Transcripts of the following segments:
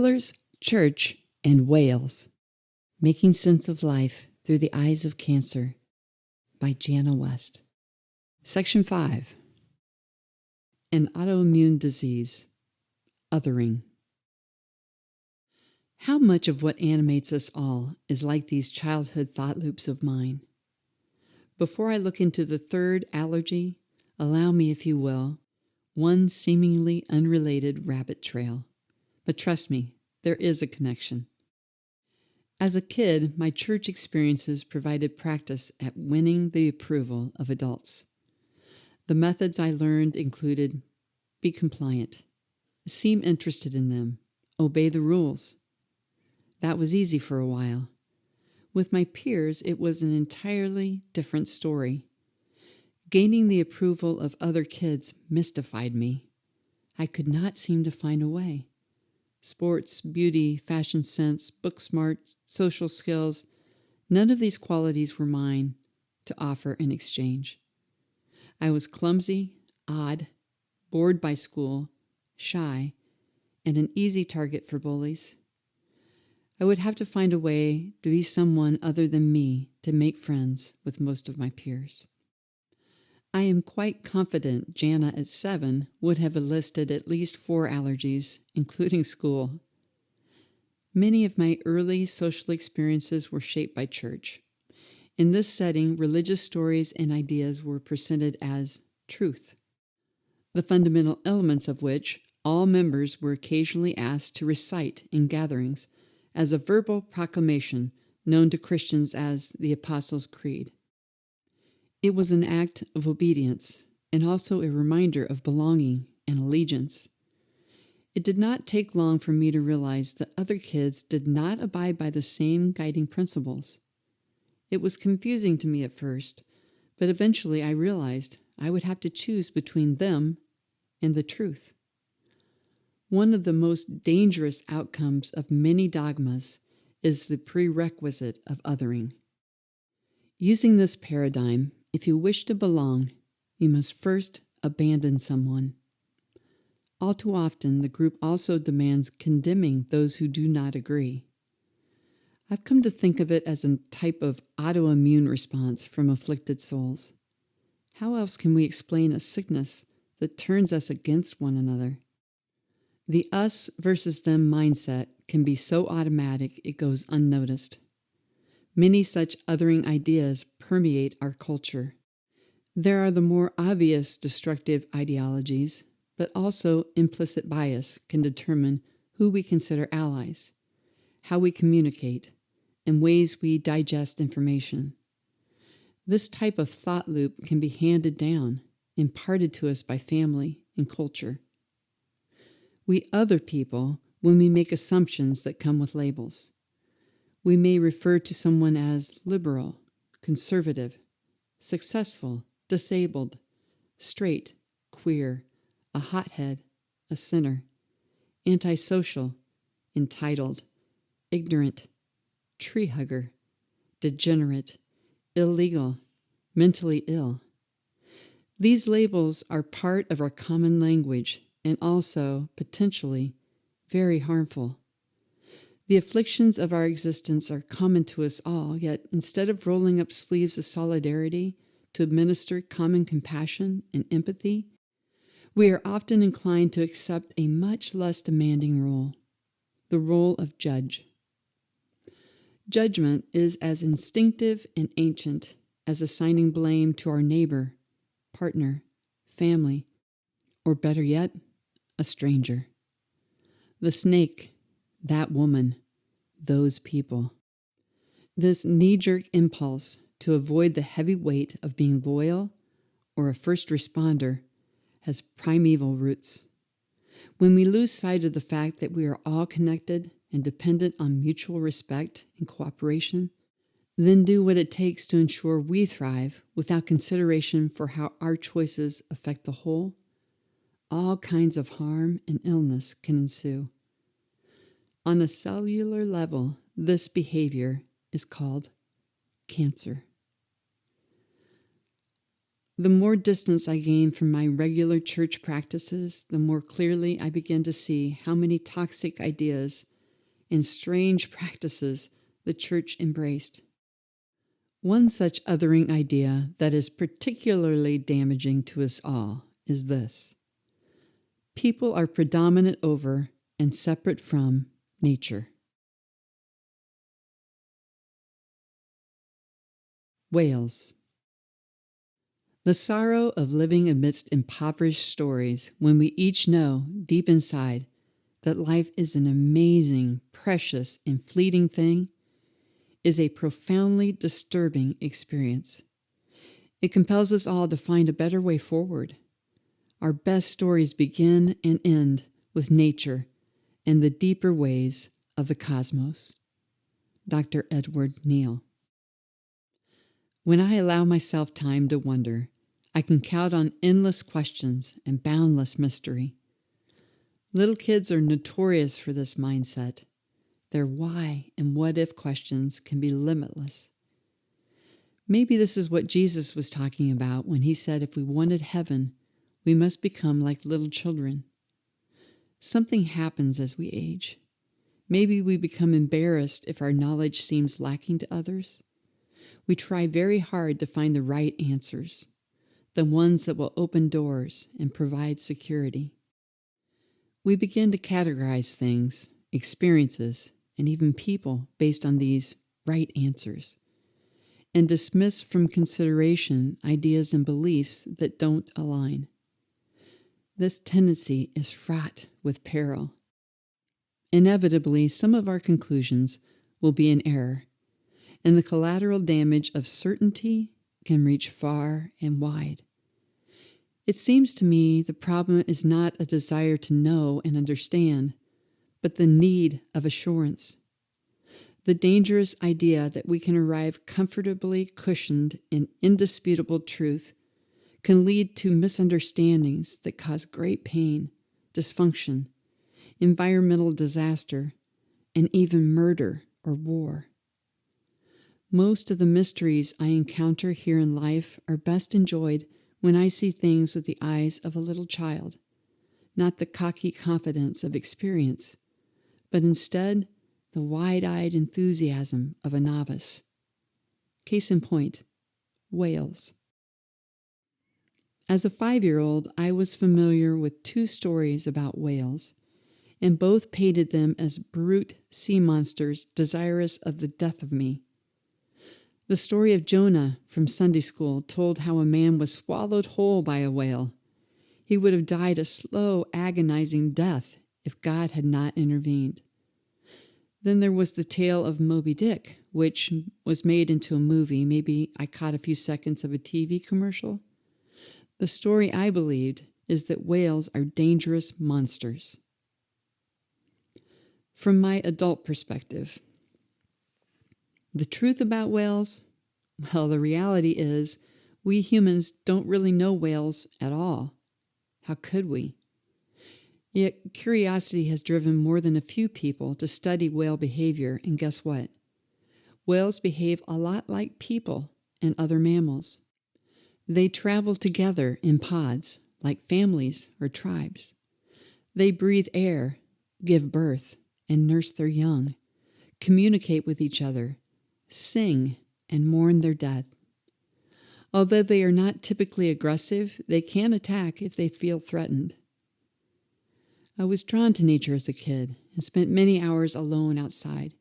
Colors, Church, and Whales. Making Sense of Life Through the Eyes of Cancer by Jana West. Section 5. An autoimmune disease. Othering. How much of what animates us all is like these childhood thought loops of mine? Before I look into the third allergy, allow me, if you will, one seemingly unrelated rabbit trail. But trust me, there is a connection. As a kid, my church experiences provided practice at winning the approval of adults. The methods I learned included be compliant, seem interested in them, obey the rules. That was easy for a while. With my peers, it was an entirely different story. Gaining the approval of other kids mystified me. I could not seem to find a way. Sports, beauty, fashion sense, book smart, social skills, none of these qualities were mine to offer in exchange. I was clumsy, odd, bored by school, shy, and an easy target for bullies. I would have to find a way to be someone other than me to make friends with most of my peers. I am quite confident Jana at 7 would have enlisted at least 4 allergies, including school. Many of my early social experiences were shaped by church. In this setting, religious stories and ideas were presented as truth, the fundamental elements of which all members were occasionally asked to recite in gatherings as a verbal proclamation known to Christians as the Apostles' Creed. It was an act of obedience and also a reminder of belonging and allegiance. It did not take long for me to realize that other kids did not abide by the same guiding principles. It was confusing to me at first, but eventually I realized I would have to choose between them and the truth. One of the most dangerous outcomes of many dogmas is the prerequisite of othering. Using this paradigm, if you wish to belong, you must first abandon someone. All too often, the group also demands condemning those who do not agree. I've come to think of it as a type of autoimmune response from afflicted souls. How else can we explain a sickness that turns us against one another? The us versus them mindset can be so automatic it goes unnoticed. Many such othering ideas permeate our culture. There are the more obvious destructive ideologies, but also implicit bias can determine who we consider allies, how we communicate, and ways we digest information. This type of thought loop can be handed down, imparted to us by family and culture. We other people when we make assumptions that come with labels. We may refer to someone as liberal, conservative, successful, disabled, straight, queer, a hothead, a sinner, antisocial, entitled, ignorant, tree hugger, degenerate, illegal, mentally ill. These labels are part of our common language and also, potentially, very harmful. The afflictions of our existence are common to us all, yet instead of rolling up sleeves of solidarity to administer common compassion and empathy, we are often inclined to accept a much less demanding role, the role of judge. Judgment is as instinctive and ancient as assigning blame to our neighbor, partner, family, or better yet, a stranger. The snake, that woman, those people. This knee-jerk impulse to avoid the heavy weight of being loyal or a first responder has primeval roots. When we lose sight of the fact that we are all connected and dependent on mutual respect and cooperation, then do what it takes to ensure we thrive without consideration for how our choices affect the whole, all kinds of harm and illness can ensue. On a cellular level, this behavior is called cancer. The more distance I gained from my regular church practices, the more clearly I began to see how many toxic ideas and strange practices the Church embraced. One such othering idea that is particularly damaging to us all is this: people are predominant over and separate from nature. Whales. The sorrow of living amidst impoverished stories when we each know, deep inside, that life is an amazing, precious, and fleeting thing is a profoundly disturbing experience. It compels us all to find a better way forward. Our best stories begin and end with nature and the deeper ways of the cosmos. Dr. Edward Neal. When I allow myself time to wonder, I can count on endless questions and boundless mystery. Little kids are notorious for this mindset. Their why and what if questions can be limitless. Maybe this is what Jesus was talking about when he said if we wanted heaven, we must become like little children. Something happens as we age. Maybe we become embarrassed if our knowledge seems lacking to others. We try very hard to find the right answers, the ones that will open doors and provide security. We begin to categorize things, experiences, and even people based on these right answers, and dismiss from consideration ideas and beliefs that don't align. This tendency is fraught with peril. Inevitably, some of our conclusions will be in error, and the collateral damage of certainty can reach far and wide. It seems to me the problem is not a desire to know and understand, but the need of assurance. The dangerous idea that we can arrive comfortably cushioned in indisputable truth can lead to misunderstandings that cause great pain, dysfunction, environmental disaster, and even murder or war. Most of the mysteries I encounter here in life are best enjoyed when I see things with the eyes of a little child, not the cocky confidence of experience, but instead the wide-eyed enthusiasm of a novice. Case in point, whales. As a 5-year-old, I was familiar with 2 stories about whales, and both painted them as brute sea monsters desirous of the death of me. The story of Jonah from Sunday school told how a man was swallowed whole by a whale. He would have died a slow, agonizing death if God had not intervened. Then there was the tale of Moby Dick, which was made into a movie. Maybe I caught a few seconds of a TV commercial. The story I believed is that whales are dangerous monsters. From my adult perspective, the truth about whales? Well, the reality is we humans don't really know whales at all. How could we? Yet curiosity has driven more than a few people to study whale behavior, and guess what? Whales behave a lot like people and other mammals. They travel together in pods, like families or tribes. They breathe air, give birth, and nurse their young, communicate with each other, sing, and mourn their dead. Although they are not typically aggressive, they can attack if they feel threatened. I was drawn to nature as a kid and spent many hours alone outside,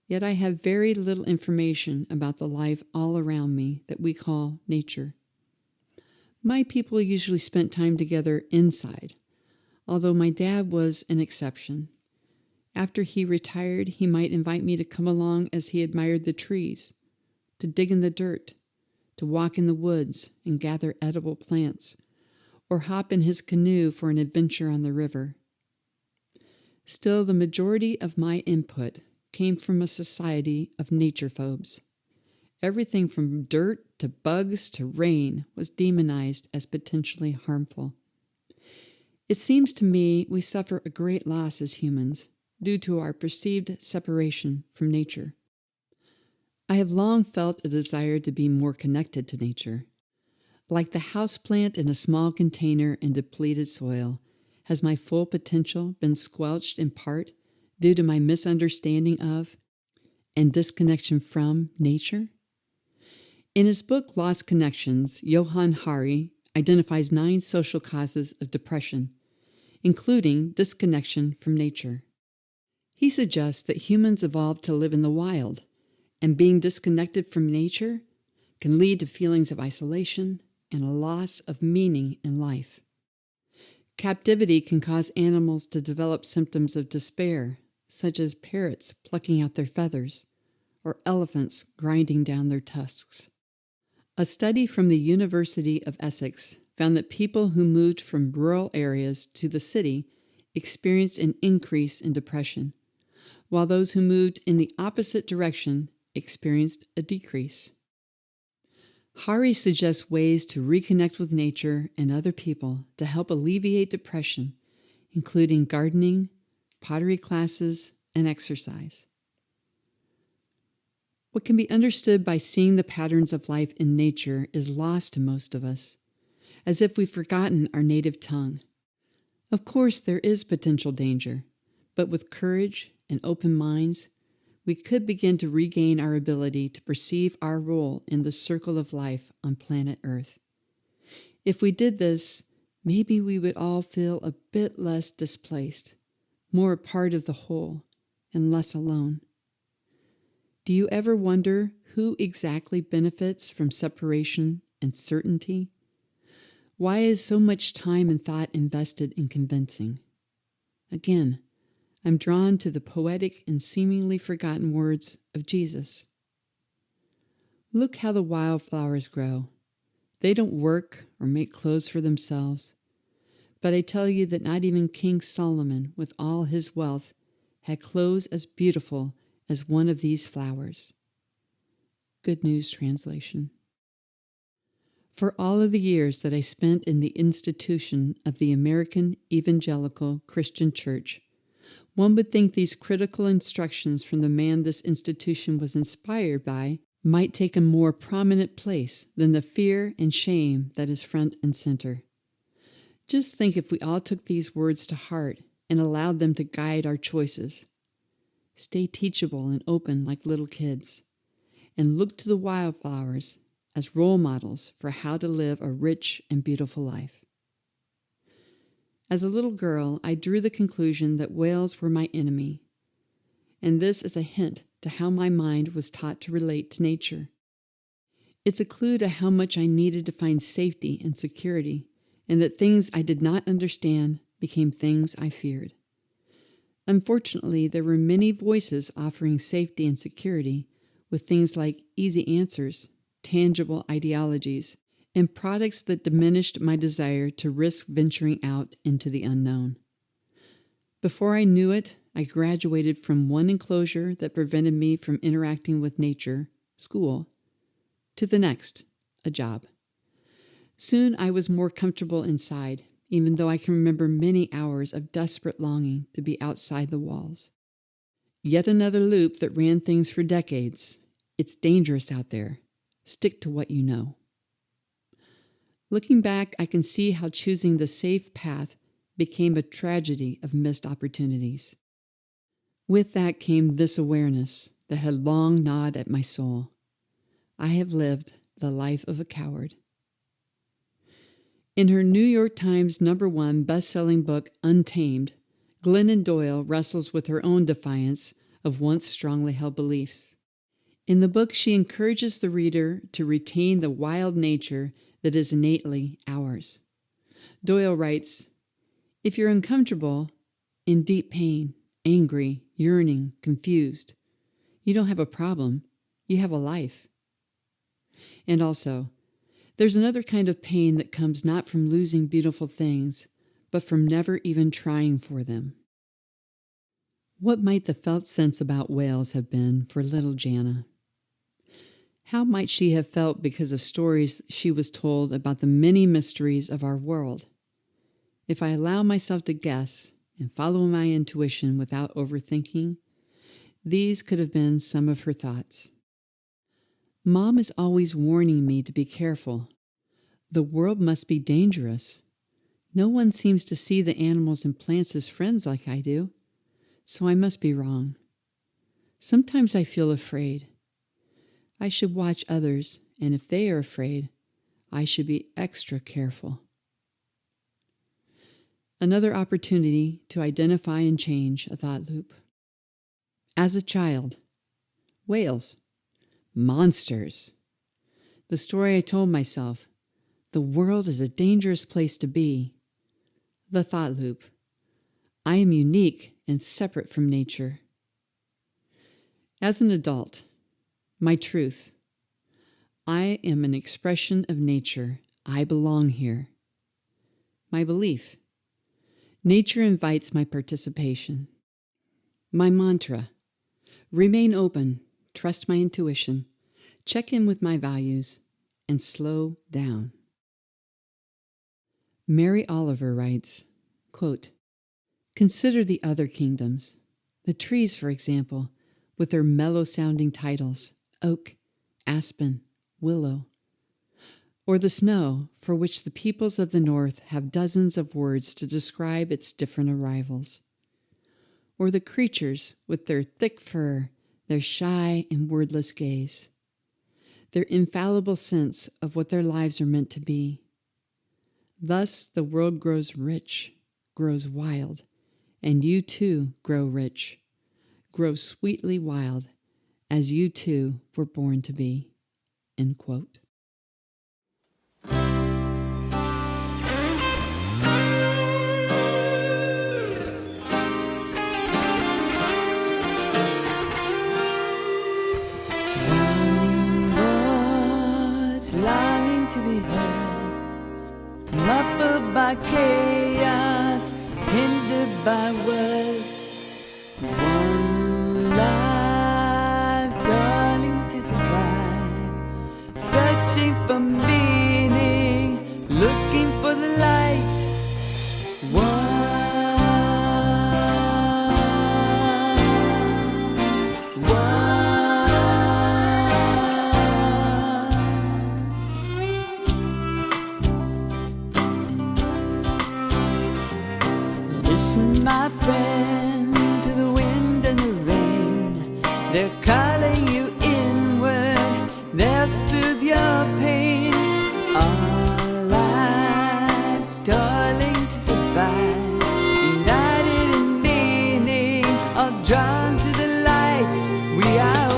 yet I have very little information about the life all around me that we call nature. My people usually spent time together inside, although my dad was an exception. After he retired, he might invite me to come along as he admired the trees, to dig in the dirt, to walk in the woods and gather edible plants, or hop in his canoe for an adventure on the river. Still, the majority of my input came from a society of nature-phobes. Everything from dirt to bugs to rain was demonized as potentially harmful. It seems to me we suffer a great loss as humans due to our perceived separation from nature. I have long felt a desire to be more connected to nature. Like the houseplant in a small container in depleted soil, has my full potential been squelched in part due to my misunderstanding of and disconnection from nature? In his book, Lost Connections, Johann Hari identifies 9 social causes of depression, including disconnection from nature. He suggests that humans evolved to live in the wild, and being disconnected from nature can lead to feelings of isolation and a loss of meaning in life. Captivity can cause animals to develop symptoms of despair, such as parrots plucking out their feathers or elephants grinding down their tusks. A study from the University of Essex found that people who moved from rural areas to the city experienced an increase in depression, while those who moved in the opposite direction experienced a decrease. Hari suggests ways to reconnect with nature and other people to help alleviate depression, including gardening, pottery classes, and exercise. What can be understood by seeing the patterns of life in nature is lost to most of us, as if we've forgotten our native tongue. Of course, there is potential danger, but with courage and open minds, we could begin to regain our ability to perceive our role in the circle of life on planet Earth. If we did this, maybe we would all feel a bit less displaced, more a part of the whole, and less alone. Do you ever wonder who exactly benefits from separation and certainty? Why is so much time and thought invested in convincing? Again, I'm drawn to the poetic and seemingly forgotten words of Jesus. Look how the wildflowers grow. They don't work or make clothes for themselves. But I tell you that not even King Solomon, with all his wealth, had clothes as beautiful as one of these flowers. Good News Translation. For all of the years that I spent in the institution of the American Evangelical Christian Church, one would think these critical instructions from the man this institution was inspired by might take a more prominent place than the fear and shame that is front and center. Just think if we all took these words to heart and allowed them to guide our choices. Stay teachable and open like little kids, and look to the wildflowers as role models for how to live a rich and beautiful life. As a little girl, I drew the conclusion that whales were my enemy, and this is a hint to how my mind was taught to relate to nature. It's a clue to how much I needed to find safety and security, and that things I did not understand became things I feared. Unfortunately, there were many voices offering safety and security with things like easy answers, tangible ideologies, and products that diminished my desire to risk venturing out into the unknown. Before I knew it, I graduated from one enclosure that prevented me from interacting with nature, school, to the next, a job. Soon I was more comfortable inside, even though I can remember many hours of desperate longing to be outside the walls. Yet another loop that ran things for decades. It's dangerous out there. Stick to what you know. Looking back, I can see how choosing the safe path became a tragedy of missed opportunities. With that came this awareness that had long gnawed at my soul. I have lived the life of a coward. In her New York Times #1 best-selling book, Untamed, Glennon Doyle wrestles with her own defiance of once strongly held beliefs. In the book, she encourages the reader to retain the wild nature that is innately ours. Doyle writes, "If you're uncomfortable, in deep pain, angry, yearning, confused, you don't have a problem, you have a life." And also, there's another kind of pain that comes not from losing beautiful things, but from never even trying for them. What might the felt sense about whales have been for little Jana? How might she have felt because of stories she was told about the many mysteries of our world? If I allow myself to guess and follow my intuition without overthinking, these could have been some of her thoughts. Mom is always warning me to be careful. The world must be dangerous. No one seems to see the animals and plants as friends like I do. so I must be wrong. Sometimes I feel afraid. I should watch others, and if they are afraid, I should be extra careful. Another opportunity to identify and change a thought loop. As a child, whales, monsters. The story I told myself, the world is a dangerous place to be. The thought loop, I am unique and separate from nature. As an adult, my truth, I am an expression of nature. I belong here. My belief, nature invites my participation. My mantra, remain open, trust my intuition, check in with my values, and slow down. Mary Oliver writes, quote, consider the other kingdoms, the trees, for example, with their mellow-sounding titles, oak, aspen, willow, or the snow, for which the peoples of the north have dozens of words to describe its different arrivals, or the creatures with their thick fur, their shy and wordless gaze, their infallible sense of what their lives are meant to be. Thus the world grows rich, grows wild, and you too grow rich, grow sweetly wild, as you too were born to be. End quote. Longing to be heard, muffled by chaos, hindered by words. One life, darling, to survive, searching for meaning, looking for the light. Listen, my friend, to the wind and the rain. They're calling you inward, they'll soothe your pain. Our lives, darling, to survive, united in meaning, all drawn to the light. We are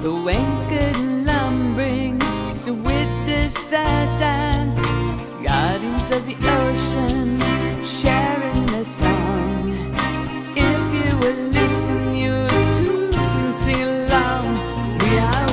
the anchored and lumbering to witness that dance. Guardians of the ocean, sharing their song. If you will listen, you too can sing along. We are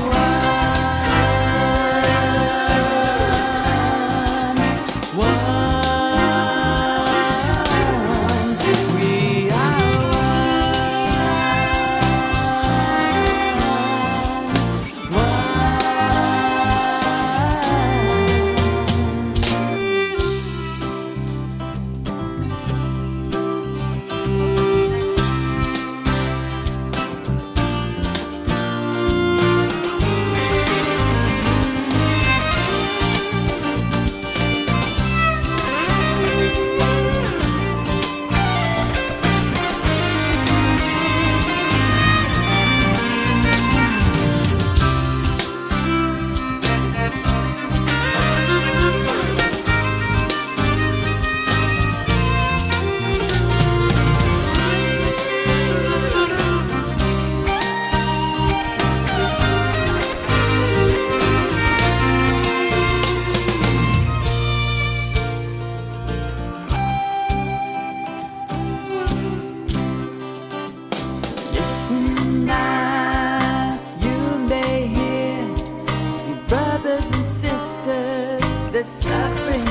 the suffering